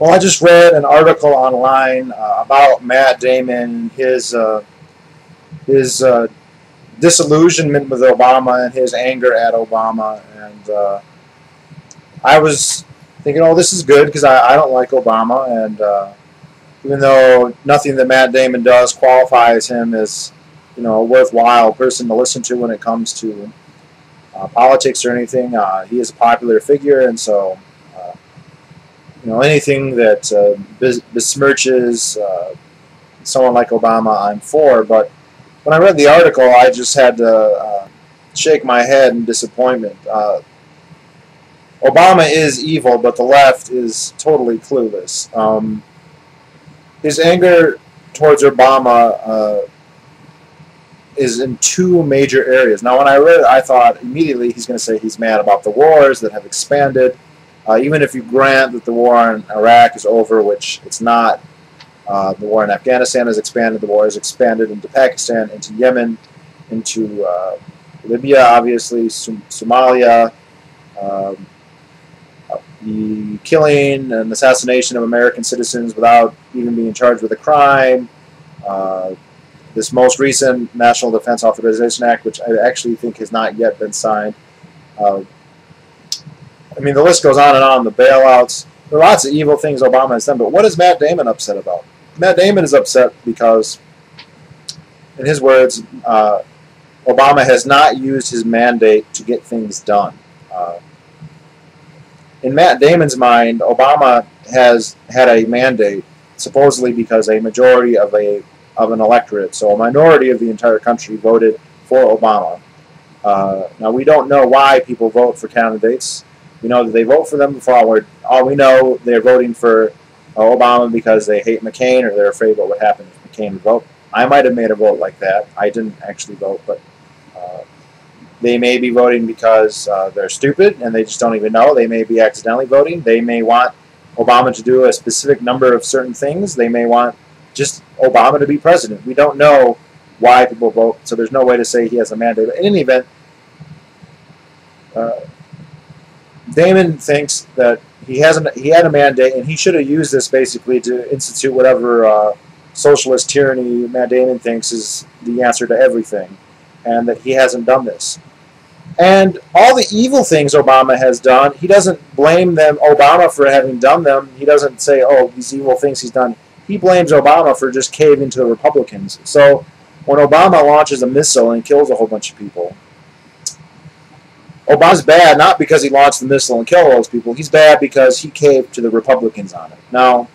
Well, I just read an article online about Matt Damon, his disillusionment with Obama and his anger at Obama, and I was thinking, oh, this is good because I don't like Obama, and even though nothing that Matt Damon does qualifies him as a worthwhile person to listen to when it comes to politics or anything, he is a popular figure, and so. Anything that besmirches someone like Obama, I'm for. But when I read the article, I just had to shake my head in disappointment. Obama is evil, but the left is totally clueless. His anger towards Obama is in two major areas. Now, when I read it, I thought immediately he's going to say he's mad about the wars that have expanded. Even if you grant that the war in Iraq is over, which it's not, the war in Afghanistan has expanded, the war has expanded into Pakistan, into Yemen, into Libya, obviously, Somalia, the killing and assassination of American citizens without even being charged with a crime, this most recent National Defense Authorization Act, which I actually think has not yet been signed. I mean, the list goes on and on, the bailouts. There are lots of evil things Obama has done, but what is Matt Damon upset about? Matt Damon is upset because, in his words, Obama has not used his mandate to get things done. In Matt Damon's mind, Obama has had a mandate, supposedly because a majority of an electorate, so a minority of the entire country, voted for Obama. Now, we don't know why people vote for candidates. We know that they vote for them before. All we know, they're voting for Obama because they hate McCain or they're afraid what would happen if McCain would vote. I might have made a vote like that. I didn't actually vote, but they may be voting because they're stupid and they just don't even know. They may be accidentally voting. They may want Obama to do a specific number of certain things. They may want just Obama to be president. We don't know why people vote, so there's no way to say he has a mandate. But in any event, Damon thinks that he had a mandate, and he should have used this basically to institute whatever socialist tyranny Matt Damon thinks is the answer to everything, and that he hasn't done this. And all the evil things Obama has done, he doesn't blame Obama for having done them. He doesn't say, oh, these evil things he's done. He blames Obama for just caving to the Republicans. So when Obama launches a missile and kills a whole bunch of people, Obama's bad not because he launched the missile and killed all those people. He's bad because he caved to the Republicans on it. Now,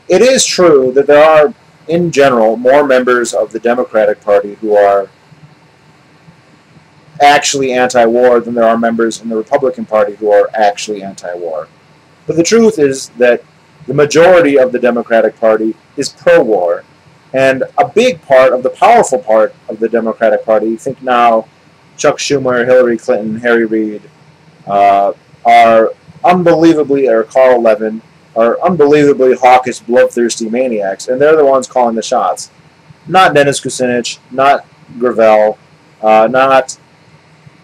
it is true that there are, in general, more members of the Democratic Party who are actually anti-war than there are members in the Republican Party who are actually anti-war. But the truth is that the majority of the Democratic Party is pro-war, and a big part of the powerful part of the Democratic Party, think now Chuck Schumer, Hillary Clinton, Harry Reid, are unbelievably, or Carl Levin, are unbelievably hawkish, bloodthirsty maniacs, and they're the ones calling the shots. Not Dennis Kucinich, not Gravel, not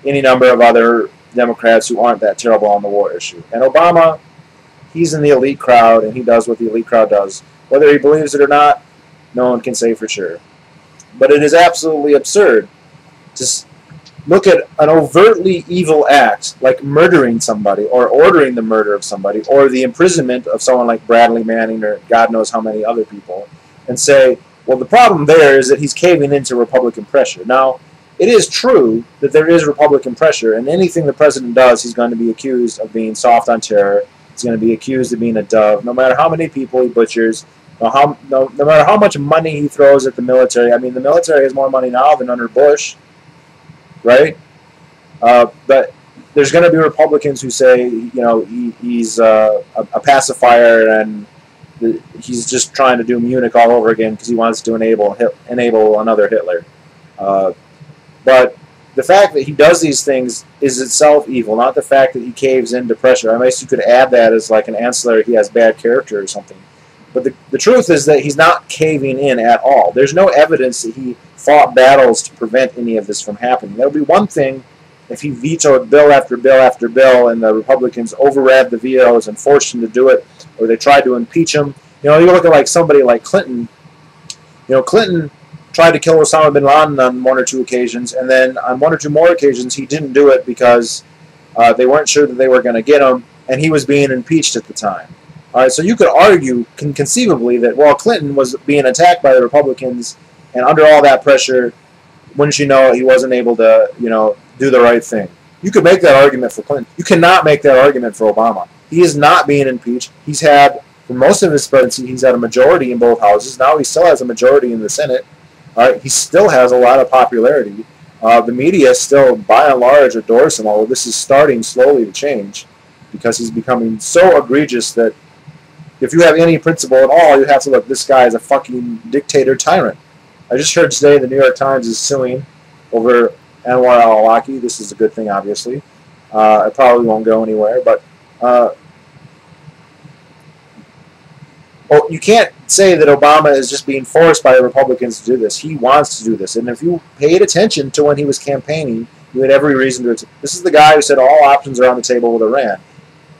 any number of other Democrats who aren't that terrible on the war issue. And Obama, he's in the elite crowd, and he does what the elite crowd does. Whether he believes it or not, no one can say for sure. But it is absolutely absurd to look at an overtly evil act like murdering somebody or ordering the murder of somebody or the imprisonment of someone like Bradley Manning or God knows how many other people and say, well, the problem there is that he's caving into Republican pressure. Now, it is true that there is Republican pressure, and anything the president does, he's going to be accused of being soft on terror. He's going to be accused of being a dove, no matter how many people he butchers, no matter how much money he throws at the military. I mean, the military has more money now than under Bush, right? But there's going to be Republicans who say, he's a pacifier and he's just trying to do Munich all over again because he wants to enable another Hitler. But the fact that he does these things is itself evil, not the fact that he caves into pressure. I guess you could add that as like an ancillary, he has bad character or something. But the truth is that he's not caving in at all. There's no evidence that he fought battles to prevent any of this from happening. There would be one thing if he vetoed bill after bill after bill and the Republicans overrode the vetoes and forced him to do it, or they tried to impeach him. You look at like somebody like Clinton. Clinton tried to kill Osama bin Laden on 1 or 2 occasions, and then on 1 or 2 more occasions he didn't do it because they weren't sure that they were going to get him, and he was being impeached at the time. All right, so you could argue conceivably that, well, Clinton was being attacked by the Republicans, and under all that pressure, wouldn't you know, he wasn't able to, do the right thing. You could make that argument for Clinton. You cannot make that argument for Obama. He is not being impeached. He's had, for most of his presidency, he's had a majority in both houses. Now he still has a majority in the Senate. He still has a lot of popularity. The media still, by and large, adores him, although this is starting slowly to change because he's becoming so egregious that if you have any principle at all, you have to look, this guy is a fucking dictator tyrant. I just heard today the New York Times is suing over Anwar al-Awlaki. This is a good thing, obviously. It probably won't go anywhere, but you can't say that Obama is just being forced by the Republicans to do this. He wants to do this. And if you paid attention to when he was campaigning, you had every reason to. This is the guy who said all options are on the table with Iran.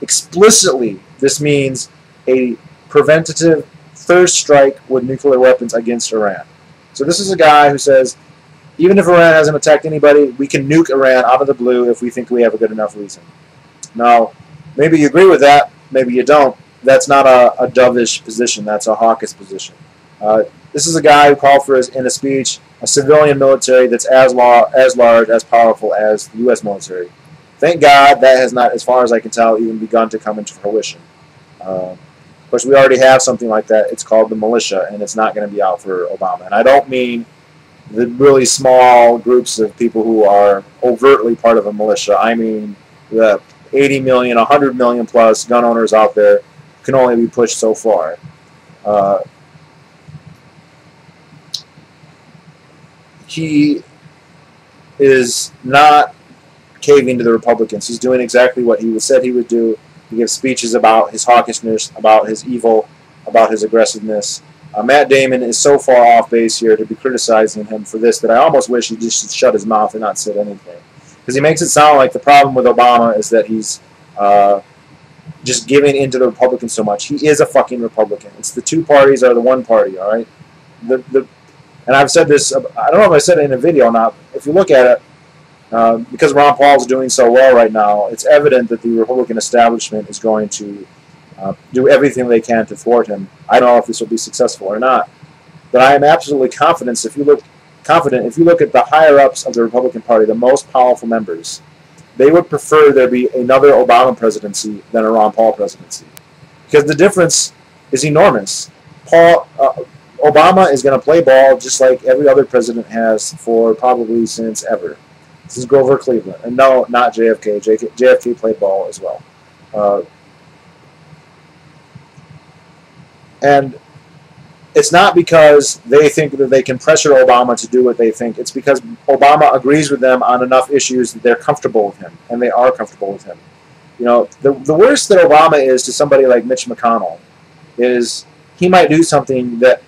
Explicitly, this means a preventative third strike with nuclear weapons against Iran. So this is a guy who says, even if Iran hasn't attacked anybody, we can nuke Iran out of the blue if we think we have a good enough reason. Now, maybe you agree with that, maybe you don't. That's not a dovish position. That's a hawkish position. This is a guy who called for, in a speech, a civilian military that's as large, as powerful as the U.S. military. Thank God that has not, as far as I can tell, even begun to come into fruition. Of course, we already have something like that. It's called the militia, and it's not going to be out for Obama. And I don't mean the really small groups of people who are overtly part of a militia. I mean the 80 million, 100 million plus gun owners out there can only be pushed so far. He is not caving to the Republicans. He's doing exactly what he said he would do. He gives speeches about his hawkishness, about his evil, about his aggressiveness. Matt Damon is so far off base here to be criticizing him for this that I almost wish he just shut his mouth and not said anything. Because he makes it sound like the problem with Obama is that he's just giving into the Republicans so much. He is a fucking Republican. It's the two parties are the one party, all right? And I've said this, I don't know if I said it in a video or not. If you look at it, because Ron Paul's doing so well right now, it's evident that the Republican establishment is going to do everything they can to thwart him. I don't know if this will be successful or not, but I am absolutely confident if you look at the higher-ups of the Republican Party, the most powerful members, they would prefer there be another Obama presidency than a Ron Paul presidency. Because the difference is enormous. Obama is going to play ball just like every other president has for probably since ever. This is Grover Cleveland. And no, not JFK. JFK played ball as well. And it's not because they think that they can pressure Obama to do what they think. It's because Obama agrees with them on enough issues that they're comfortable with him, and they are comfortable with him. The worst that Obama is to somebody like Mitch McConnell is he might do something that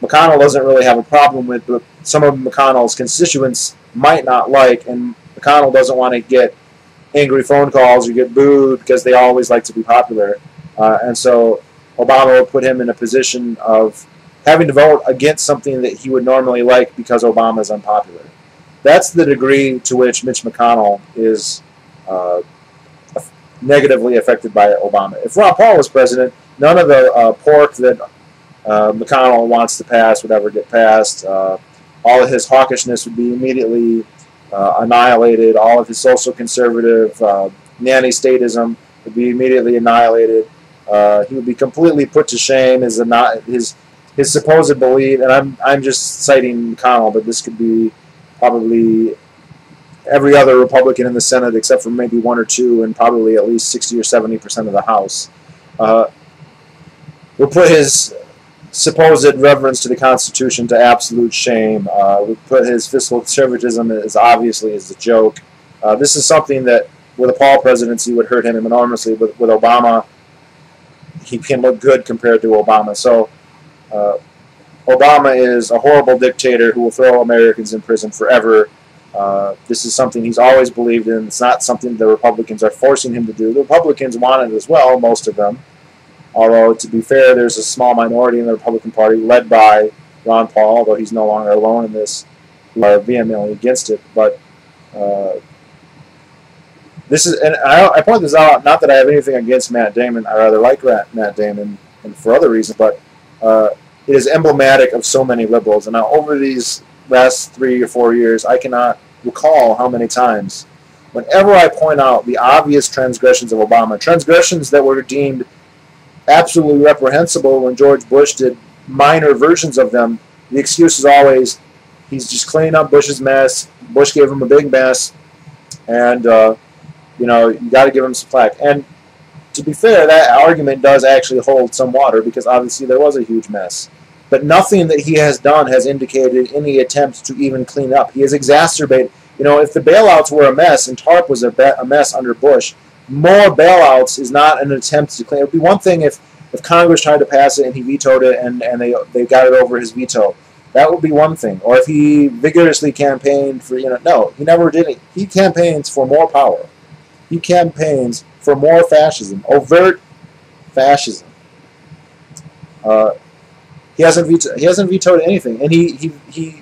McConnell doesn't really have a problem with, but some of McConnell's constituents might not like, and McConnell doesn't want to get angry phone calls or get booed because they always like to be popular. And so Obama will put him in a position of having to vote against something that he would normally like because Obama is unpopular. That's the degree to which Mitch McConnell is negatively affected by Obama. If Ron Paul was president, none of the pork that McConnell wants to pass would ever get passed. All of his hawkishness would be immediately annihilated. All of his social conservative nanny-statism would be immediately annihilated. He would be completely put to shame. His supposed belief, and I'm just citing McConnell, but this could be probably every other Republican in the Senate except for maybe one or two, and probably at least 60 or 70% of the House. Will put his supposed reverence to the Constitution to absolute shame. Will put his fiscal conservatism as obviously as a joke. This is something that, with a Paul presidency, would hurt him enormously. With Obama, he can look good compared to Obama. So Obama is a horrible dictator who will throw Americans in prison forever. This is something he's always believed in. It's not something the Republicans are forcing him to do. The Republicans want it as well, most of them. Although, to be fair, there's a small minority in the Republican Party led by Ron Paul, although he's no longer alone in this, who are vehemently against it. But this is, and I point this out, not that I have anything against Matt Damon. I rather like Matt Damon, and for other reasons, but it is emblematic of so many liberals. And now, over these last 3 or 4 years, I cannot recall how many times, whenever I point out the obvious transgressions of Obama, transgressions that were deemed absolutely reprehensible when George Bush did minor versions of them, the excuse is always, he's just cleaning up Bush's mess, Bush gave him a big mess, and, you know, you got to give him some flack. And to be fair, that argument does actually hold some water, because obviously there was a huge mess. But nothing that he has done has indicated any attempt to even clean up. He has exacerbated. You know, if the bailouts were a mess and TARP was a mess under Bush, more bailouts is not an attempt to clean. It would be one thing if Congress tried to pass it and he vetoed it and they got it over his veto. That would be one thing. Or if he vigorously campaigned for, you know, no, he never did it. He campaigns for more power. He campaigns for more fascism, overt fascism. He hasn't vetoed anything, and he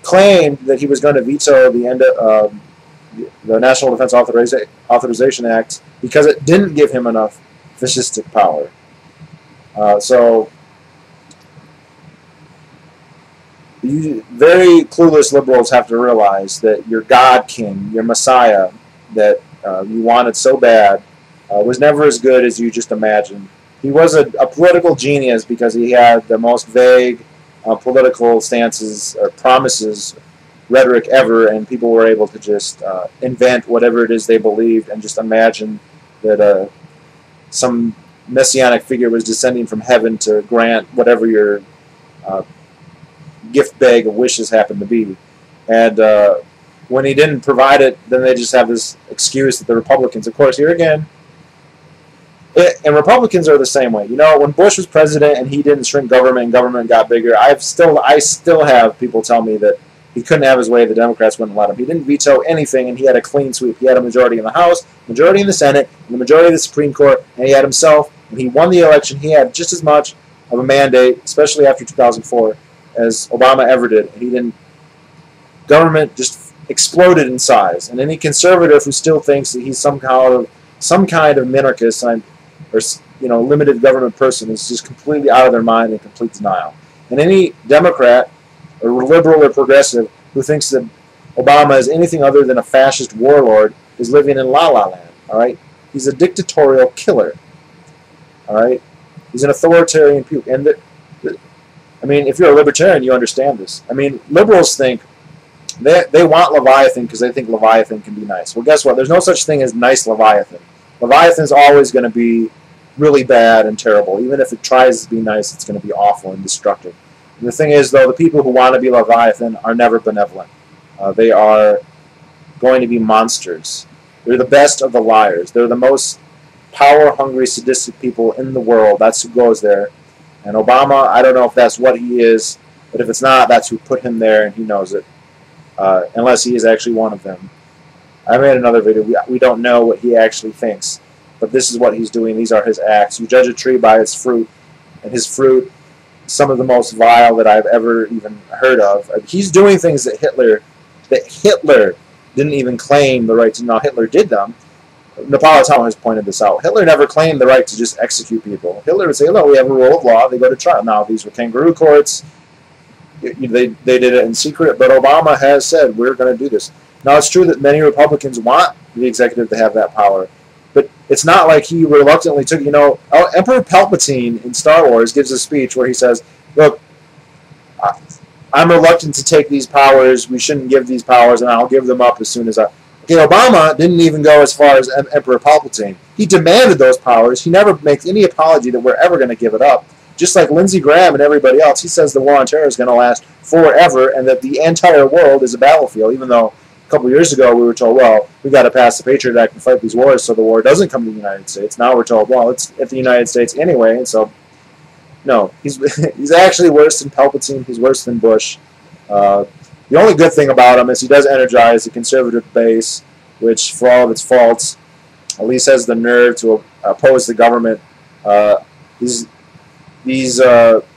claimed that he was going to veto the end of the National Defense Authorization Act because it didn't give him enough fascistic power. So, you very clueless liberals have to realize that your God King, your Messiah, that you wanted so bad, was never as good as you just imagined. He was a political genius because he had the most vague political stances or promises, rhetoric ever, and people were able to just invent whatever it is they believed and just imagine that some messianic figure was descending from heaven to grant whatever your gift bag of wishes happened to be. And when he didn't provide it, then they just have this excuse that the Republicans, of course, here again, and Republicans are the same way. You know, when Bush was president and he didn't shrink government and government got bigger, I still have people tell me that he couldn't have his way, the Democrats wouldn't let him. He didn't veto anything, and he had a clean sweep. He had a majority in the House, majority in the Senate, and the majority of the Supreme Court, and he had himself. When he won the election, he had just as much of a mandate, especially after 2004, as Obama ever did. And he didn't. Government just exploded in size, and any conservative who still thinks that he's some kind of minarchist or, you know, limited government person is just completely out of their mind in complete denial. And any Democrat or liberal or progressive who thinks that Obama is anything other than a fascist warlord is living in la-la land. All right, he's a dictatorial killer. All right, he's an authoritarian puke. And I mean, if you're a libertarian, you understand this. I mean, liberals think they want Leviathan because they think Leviathan can be nice. Well, guess what? There's no such thing as nice Leviathan. Leviathan's always going to be really bad and terrible. Even if it tries to be nice, it's going to be awful and destructive. And the thing is, though, the people who want to be Leviathan are never benevolent. They are going to be monsters. They're the best of the liars. They're the most power-hungry, sadistic people in the world. That's who goes there. And Obama, I don't know if that's what he is, but if it's not, that's who put him there, and he knows it. Unless he is actually one of them. I made another video. We don't know what he actually thinks, but this is what he's doing. These are his acts. You judge a tree by its fruit, and his fruit is some of the most vile that I've ever even heard of. He's doing things that Hitler didn't even claim the right to. Now, Hitler did them. Napolitano has pointed this out. Hitler never claimed the right to just execute people. Hitler would say, no, we have a rule of law. They go to trial. Now, these were kangaroo courts. They did it in secret, but Obama has said, we're going to do this. Now, it's true that many Republicans want the executive to have that power, but it's not like he reluctantly took, you know, Emperor Palpatine in Star Wars gives a speech where he says, look, I'm reluctant to take these powers, we shouldn't give these powers, and I'll give them up as soon as I... Okay, Obama didn't even go as far as Emperor Palpatine. He demanded those powers. He never makes any apology that we're ever going to give it up. Just like Lindsey Graham and everybody else, he says the war on terror is going to last forever and that the entire world is a battlefield, even though a couple years ago we were told, well, we got to pass the Patriot Act and fight these wars so the war doesn't come to the United States. Now we're told, well, it's at the United States anyway, and so, no, he's actually worse than Palpatine. He's worse than Bush. The only good thing about him is he does energize the conservative base, which, for all of its faults, at least has the nerve to oppose the government. These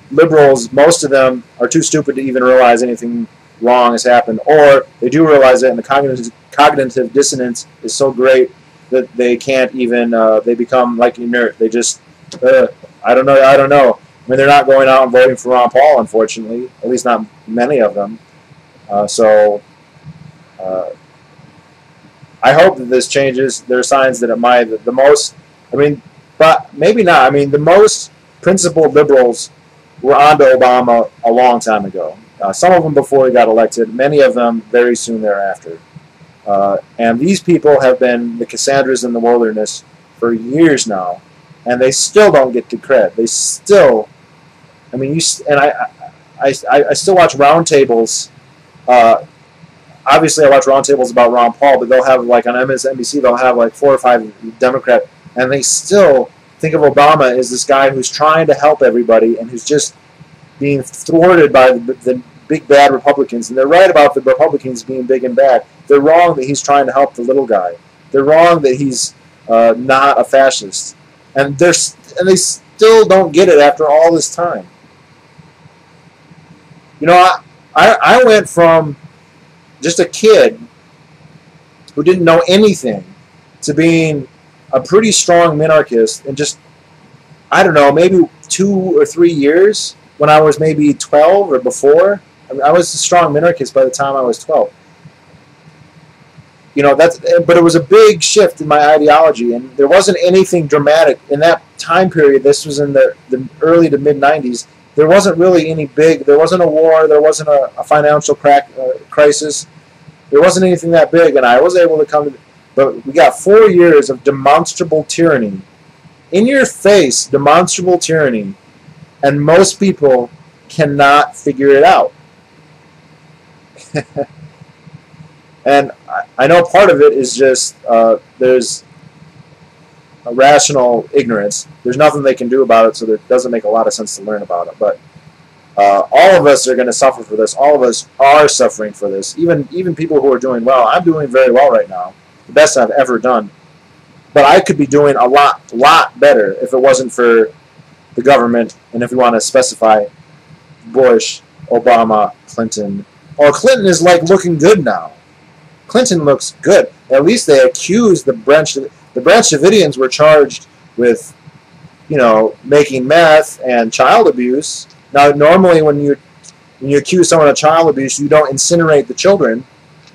liberals, most of them are too stupid to even realize anything wrong has happened, or they do realize it, and the cognitive dissonance is so great that they can't even, they become like inert. They just, I don't know. I mean, they're not going out and voting for Ron Paul, unfortunately, at least not many of them. I hope that this changes. There are signs that it might. The most, I mean, but maybe not. I mean, the most principled liberals were onto Obama a long time ago. Some of them before he got elected, many of them very soon thereafter. And these people have been the Cassandras in the wilderness for years now, and they still don't get the cred. They still, I mean, I still watch roundtables. Obviously, I watch roundtables about Ron Paul, but they'll have, like, on MSNBC, they'll have like 4 or 5 Democrat, and they still think of Obama as this guy who's trying to help everybody and who's just being thwarted by the big bad Republicans. And they're right about the Republicans being big and bad. They're wrong that he's trying to help the little guy. They're wrong that he's not a fascist. And they still don't get it after all this time. You know, I went from just a kid who didn't know anything to being a pretty strong minarchist in just, I don't know, maybe 2 or 3 years, when I was maybe 12 or before. I mean, I was a strong minarchist by the time I was 12. You know, but it was a big shift in my ideology, and there wasn't anything dramatic in that time period. This was in the early to mid-90s. There wasn't really any big, there wasn't a war, there wasn't a financial crisis. There wasn't anything that big, and I was able to come to, but we got 4 years of demonstrable tyranny. In your face, demonstrable tyranny, and most people cannot figure it out. And I know part of it is just there's a rational ignorance. There's nothing they can do about it, so it doesn't make a lot of sense to learn about it. But all of us are going to suffer for this. All of us are suffering for this. Even people who are doing well. I'm doing very well right now, the best I've ever done. But I could be doing a lot better if it wasn't for the government, and if we want to specify Bush, Obama, Clinton. Or Clinton is like looking good now. Clinton looks good. At least they accused the Branch Davidians were charged with, you know, making meth and child abuse. Now, normally when you accuse someone of child abuse, you don't incinerate the children.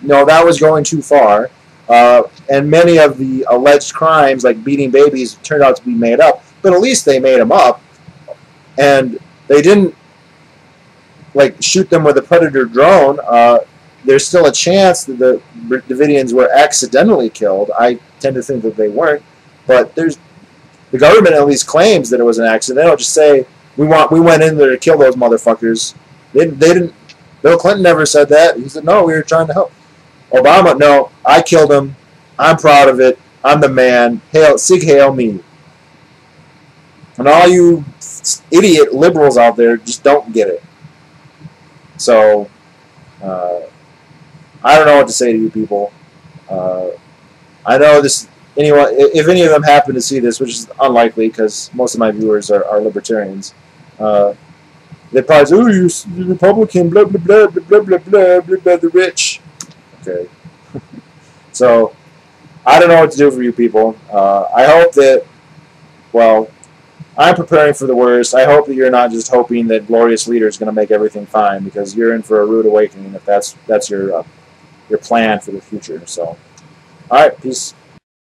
No, that was going too far. And many of the alleged crimes, like beating babies, turned out to be made up. But at least they made them up. And they didn't, like, shoot them with a Predator drone. There's still a chance that the Davidians were accidentally killed. I tend to think that they weren't. But the government at least claims that it was an accident. They don't just say, we went in there to kill those motherfuckers. They didn't. Bill Clinton never said that. He said, no, we were trying to help. Obama, no, I killed him. I'm proud of it. I'm the man. Sig hail me. And all you idiot liberals out there just don't get it. So, I don't know what to say to you people. I know this. Anyone, if any of them happen to see this, which is unlikely because most of my viewers are libertarians, they probably say, "Oh, you're Republican, blah blah blah blah blah blah blah blah blah, the rich." Okay. So, I don't know what to do for you people. I hope that, well, I'm preparing for the worst. I hope that you're not just hoping that Glorious Leader is going to make everything fine, because you're in for a rude awakening if that's your plan for the future. So, all right, peace.